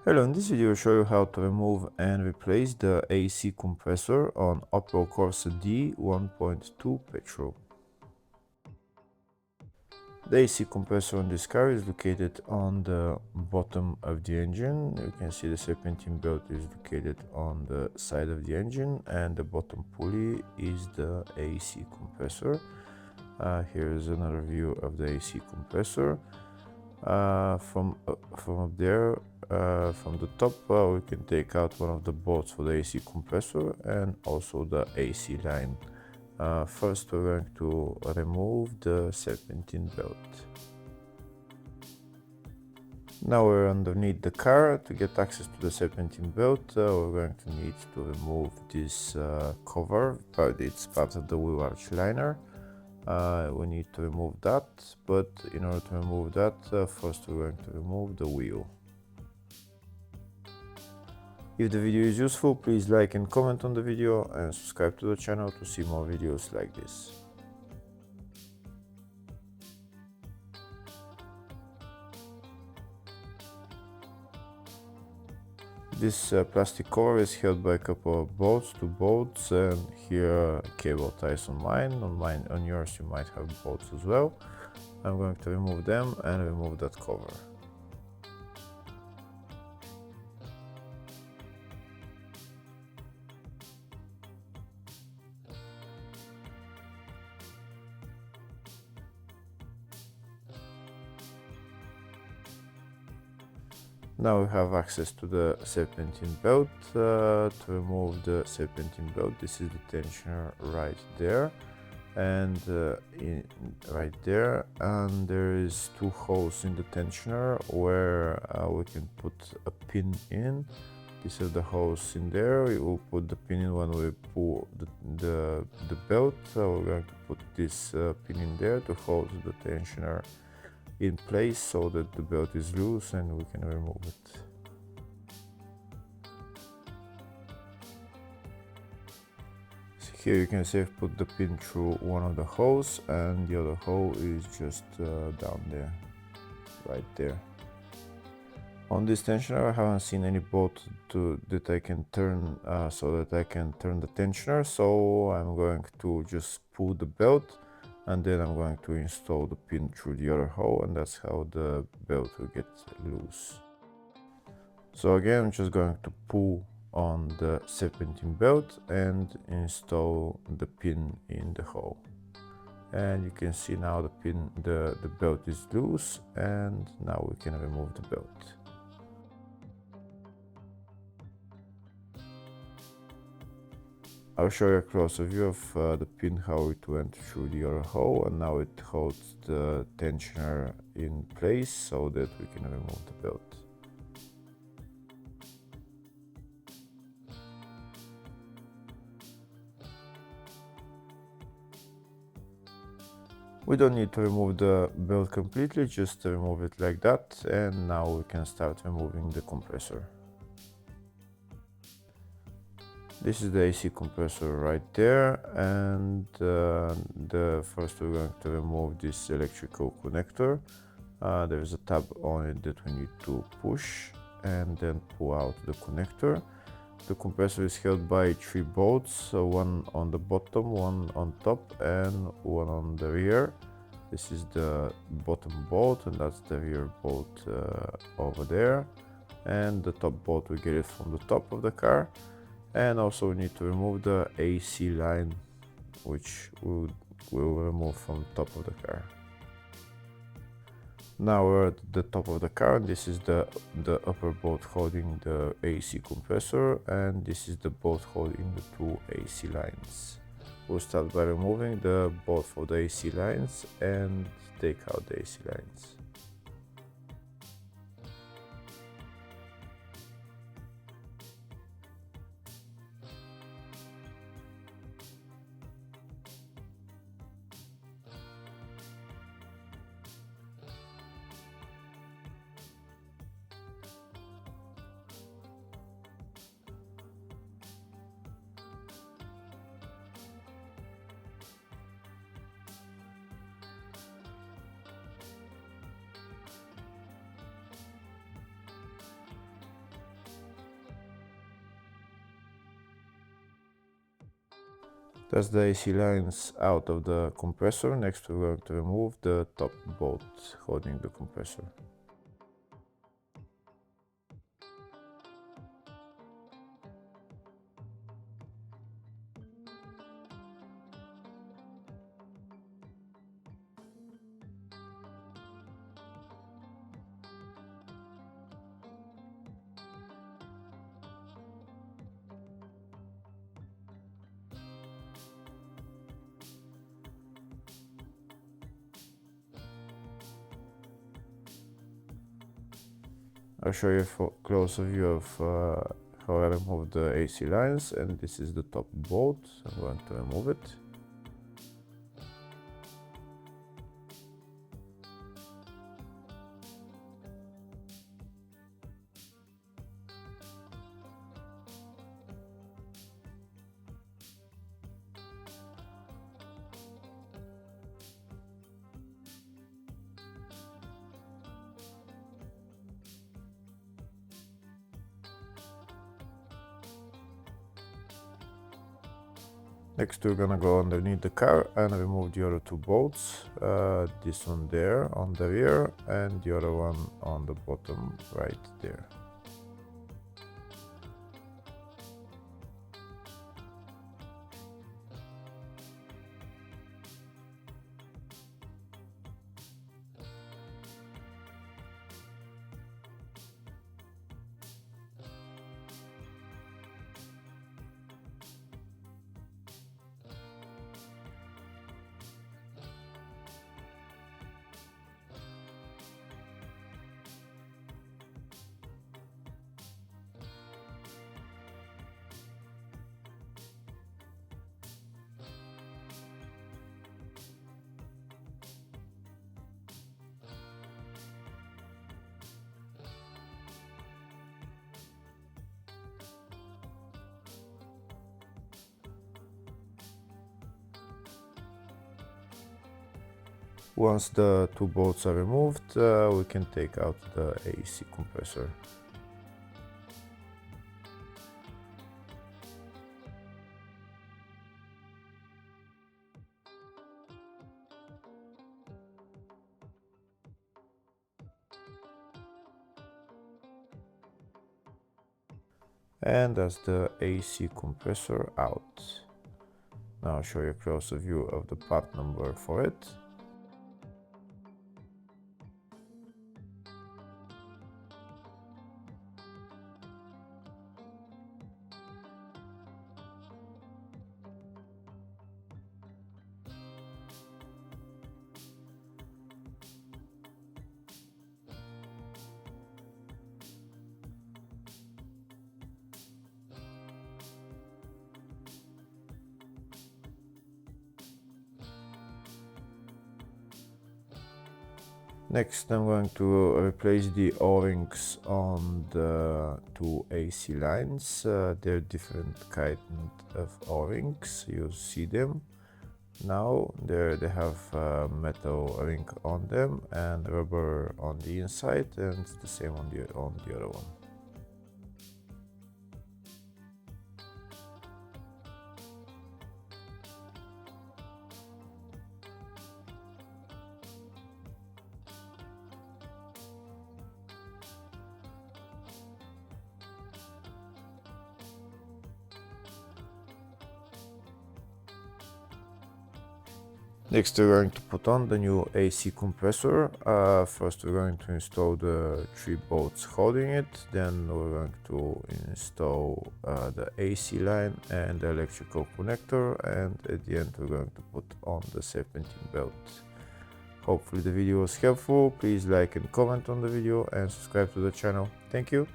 Hello, in this video I'll show you how to remove and replace the AC compressor on Opel Corsa D 1.2 petrol. The AC compressor on this car is located on the bottom of the engine. You can see the serpentine belt is located on the side of the engine, and the bottom pulley is the AC compressor. Here is another view of the AC compressor. From up there, from the top, we can take out one of the bolts for the AC compressor and also the AC line. First, we're going to remove the serpentine belt. Now we're underneath the car. To get access to the serpentine belt, we're going to need to remove this cover, but it's part of the wheel arch liner. We need to remove that, but in order to remove that, first we're going to remove the wheel. If the video is useful, please like and comment on the video and subscribe to the channel to see more videos like this. This plastic cover is held by a couple of bolts, 2 bolts, and here cable ties on mine. On yours you might have bolts as well. I'm going to remove them and remove that cover. Now we have access to the serpentine belt. To remove the serpentine belt, this is the tensioner right there, and right there, and there is 2 holes in the tensioner where we can put a pin in. These are the holes in there. We will put the pin in when we pull the belt. We're going to put this pin in there to hold the tensioner in place so that the belt is loose and we can remove it. So here you can see I've put the pin through one of the holes, and the other hole is just down there, right there. On this tensioner I haven't seen any bolt that I can turn so that I can turn the tensioner, so I'm going to just pull the belt, and then I'm going to install the pin through the other hole, and that's how the belt will get loose. So again, I'm just going to pull on the serpentine belt and install the pin in the hole. And you can see now the belt is loose, and now we can remove the belt. I'll show you a closer view of the pin, how it went through the other hole, and now it holds the tensioner in place so that we can remove the belt. We don't need to remove the belt completely, just remove it like that, and now we can start removing the compressor. This is the AC compressor right there, and first we're going to remove this electrical connector. There is a tab on it that we need to push and then pull out the connector. The compressor is held by 3 bolts, so one on the bottom, one on top, and one on the rear. This is the bottom bolt, and that's the rear bolt over there. And the top bolt, we get it from the top of the car. And also we need to remove the AC line, which we'll remove from the top of the car. Now we're at the top of the car, and this is the upper bolt holding the AC compressor, and this is the bolt holding the 2 AC lines. We'll start by removing the bolt for the AC lines and take out the AC lines. That's the AC lines out of the compressor. Next we're going to remove the top bolt holding the compressor. I'll show you a closer view of how I remove the AC lines, and this is the top bolt. I'm going to remove it. Next we're gonna go underneath the car and remove the other two bolts, this one there on the rear and the other one on the bottom right there. Once the two bolts are removed, we can take out the AC compressor. And that's the AC compressor out. Now I'll show you a closer view of the part number for it. Next I'm going to replace the O-rings on the two AC lines. They're different kind of O-rings, you see them. Now they have a metal ring on them and rubber on the inside, and it's the same on the other one. Next we're going to put on the new AC compressor. First we're going to install the 3 bolts holding it, then we're going to install the AC line and the electrical connector, and at the end we're going to put on the serpentine belt. Hopefully the video was helpful. Please like and comment on the video and subscribe to the channel. Thank you.